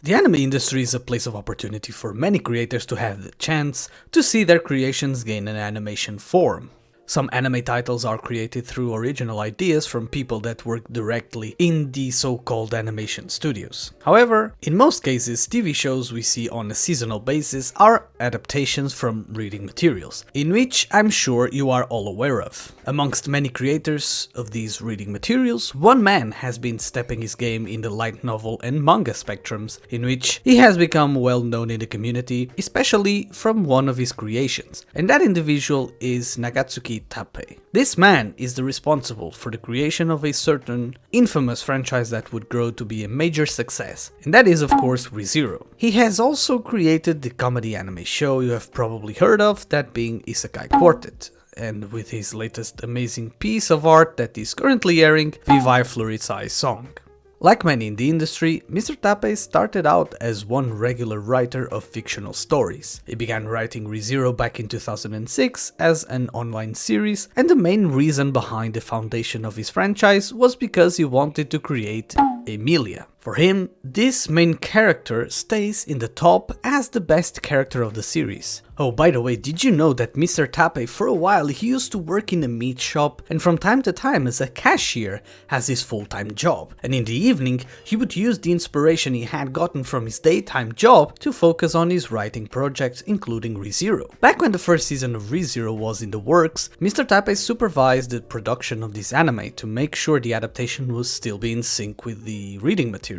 The anime industry is a place of opportunity for many creators to have the chance to see their creations gain an animation form. Some anime titles are created through original ideas from people that work directly in the so-called animation studios. However, in most cases, TV shows we see on a seasonal basis are adaptations from reading materials, in which I'm sure you are all aware of. Amongst many creators of these reading materials, one man has been stepping his game in the light novel and manga spectrums, in which he has become well known in the community, especially from one of his creations, and that individual is Nagatsuki Tappei. This man is the responsible for the creation of a certain infamous franchise that would grow to be a major success, and that is of course ReZero. He has also created the comedy anime show you have probably heard of, that being Isekai Quartet, and with his latest amazing piece of art that is currently airing, Vivai Fluorit's Eye Song. Like many in the industry, Mr. Tappei started out as one regular writer of fictional stories. He began writing ReZero back in 2006 as an online series, and the main reason behind the foundation of his franchise was because he wanted to create Emilia. For him, this main character stays in the top as the best character of the series. Oh, by the way, did you know that Mr. Tappei for a while he used to work in a meat shop and from time to time as a cashier as his full-time job, and in the evening he would use the inspiration he had gotten from his daytime job to focus on his writing projects, including ReZero. Back when the first season of ReZero was in the works, Mr. Tappei supervised the production of this anime to make sure the adaptation was still be in sync with the reading materials.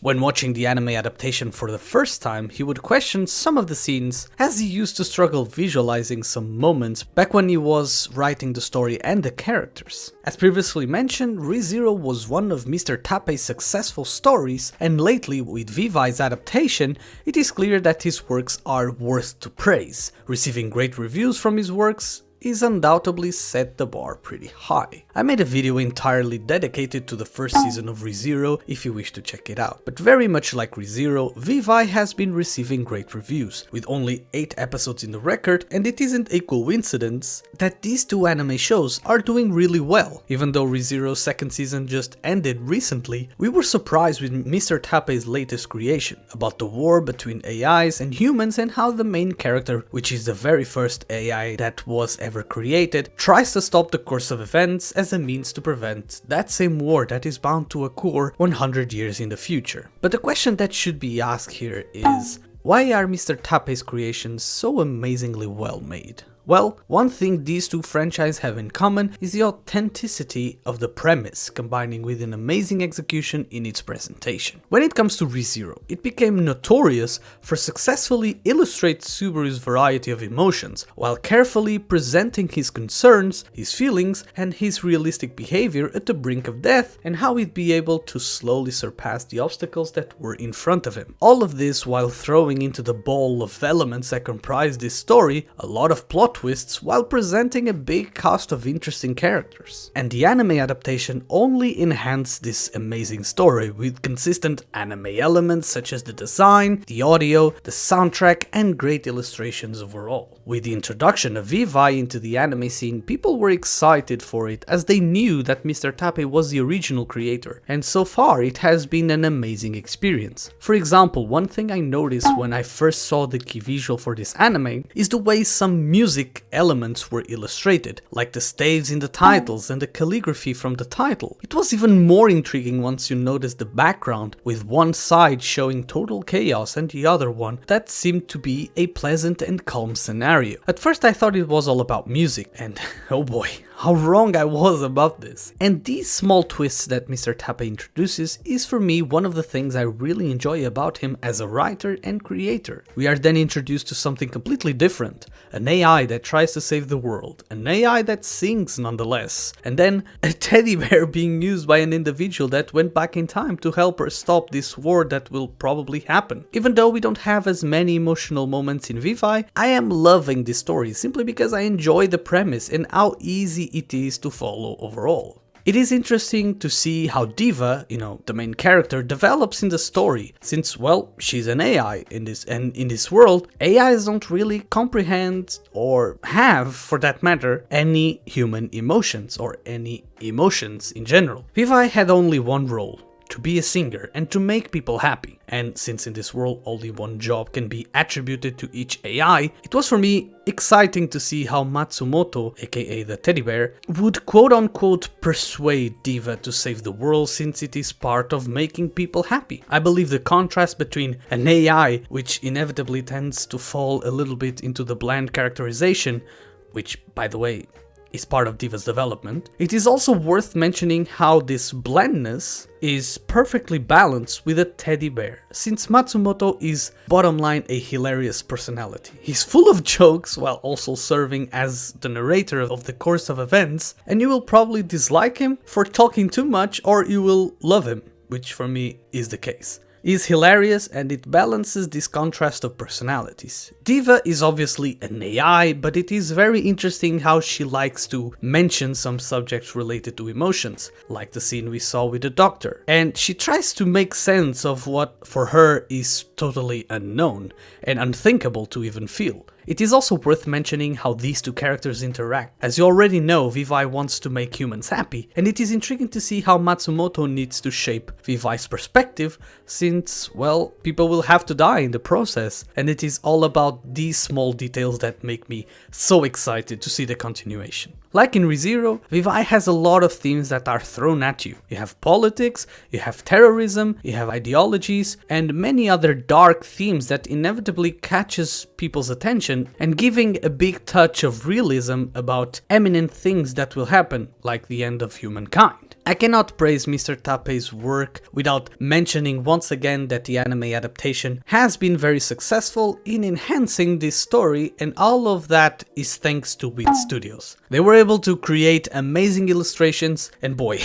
When watching the anime adaptation for the first time, he would question some of the scenes, as he used to struggle visualizing some moments back when he was writing the story and the characters. As previously mentioned, ReZero was one of Mr. Tappei's successful stories, and lately with Vivai's adaptation, it is clear that his works are worth to praise. Receiving great reviews from his works is undoubtedly set the bar pretty high. I made a video entirely dedicated to the first season of ReZero if you wish to check it out, but very much like ReZero, Vivai has been receiving great reviews, with only 8 episodes in the record, and it isn't a coincidence that these two anime shows are doing really well. Even though ReZero's second season just ended recently, we were surprised with Mr. Tappei's latest creation, about the war between AIs and humans and how the main character, which is the very first AI that was ever created, tries to stop the course of events as a means to prevent that same war that is bound to occur 100 years in the future. But the question that should be asked here is, why are Mr. Tappei's creations so amazingly well made? Well, one thing these two franchises have in common is the authenticity of the premise, combining with an amazing execution in its presentation. When it comes to ReZero, it became notorious for successfully illustrating Subaru's variety of emotions, while carefully presenting his concerns, his feelings, and his realistic behavior at the brink of death, and how he'd be able to slowly surpass the obstacles that were in front of him. All of this while throwing into the bowl of elements that comprise this story a lot of plot twists while presenting a big cast of interesting characters. And the anime adaptation only enhanced this amazing story with consistent anime elements such as the design, the audio, the soundtrack, and great illustrations overall. With the introduction of Vivai into the anime scene, people were excited for it as they knew that Mr. Tappei was the original creator, and so far it has been an amazing experience. For example, one thing I noticed when I first saw the key visual for this anime is the way some music elements were illustrated, like the staves in the titles and the calligraphy from the title. It was even more intriguing once you noticed the background, with one side showing total chaos and the other one that seemed to be a pleasant and calm scenario. At first I thought it was all about music, and oh boy, how wrong I was about this. And these small twists that Mr. Tappei introduces is for me one of the things I really enjoy about him as a writer and creator. We are then introduced to something completely different, an AI that tries to save the world, an AI that sings nonetheless, and then a teddy bear being used by an individual that went back in time to help her stop this war that will probably happen. Even though we don't have as many emotional moments in Vivai, I am loving this story simply because I enjoy the premise and how easy it is to follow overall. It is interesting to see how Diva, the main character, develops in the story, since, well, she's an AI in this world, AIs don't really comprehend or have, for that matter, any human emotions or any emotions in general. Vivai had only one role: to be a singer, and to make people happy. And since in this world only one job can be attributed to each AI, it was for me exciting to see how Matsumoto, aka the teddy bear, would quote-unquote persuade Diva to save the world, since it is part of making people happy. I believe the contrast between an AI, which inevitably tends to fall a little bit into the bland characterization, which, by the way, is part of Diva's development. It is also worth mentioning how this blandness is perfectly balanced with a teddy bear, since Matsumoto is, bottom line, a hilarious personality. He's full of jokes while also serving as the narrator of the course of events, and you will probably dislike him for talking too much, or you will love him, which for me is the case. Is hilarious, and it balances this contrast of personalities. Diva is obviously an AI, but it is very interesting how she likes to mention some subjects related to emotions, like the scene we saw with the doctor. And she tries to make sense of what for her is totally unknown and unthinkable to even feel. It is also worth mentioning how these two characters interact. As you already know, Vivai wants to make humans happy, and it is intriguing to see how Matsumoto needs to shape Vivai's perspective, since, well, people will have to die in the process, and it is all about these small details that make me so excited to see the continuation. Like in ReZero, Vivai has a lot of themes that are thrown at you. You have politics, you have terrorism, you have ideologies, and many other dark themes that inevitably catches people's attention, and giving a big touch of realism about eminent things that will happen, like the end of humankind. I cannot praise Mr. Tappei's work without mentioning once again that the anime adaptation has been very successful in enhancing this story, and all of that is thanks to Wit Studios. They were able to create amazing illustrations, and boy,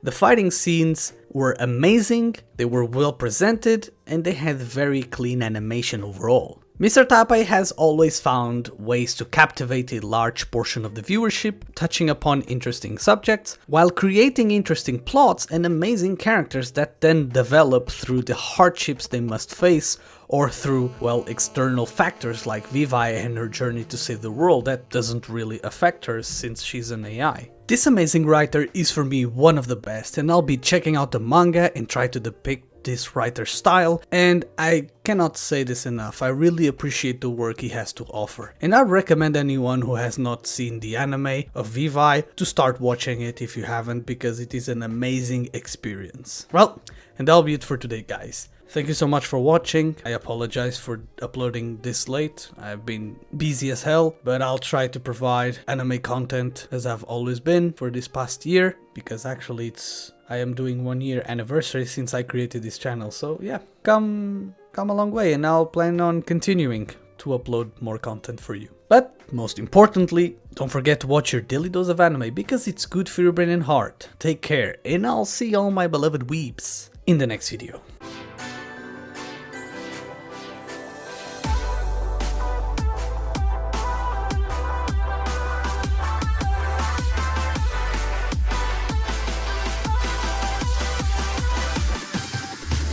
the fighting scenes were amazing, they were well presented, and they had very clean animation overall. Mr. Tappei has always found ways to captivate a large portion of the viewership, touching upon interesting subjects, while creating interesting plots and amazing characters that then develop through the hardships they must face, or through, well, external factors like Vivai and her journey to save the world that doesn't really affect her since she's an AI. This amazing writer is for me one of the best, and I'll be checking out the manga and try to depict this writer's style, and I cannot say this enough, I really appreciate the work he has to offer. And I recommend anyone who has not seen the anime of Vivai to start watching it if you haven't, because it is an amazing experience. Well, and that'll be it for today, guys. Thank you so much for watching. I apologize for uploading this late. I've been busy as hell, but I'll try to provide anime content as I've always been for this past year, because actually I am doing 1 year anniversary since I created this channel. So yeah, come a long way, and I'll plan on continuing to upload more content for you. But most importantly, don't forget to watch your daily dose of anime, because it's good for your brain and heart. Take care, and I'll see all my beloved weeps in the next video.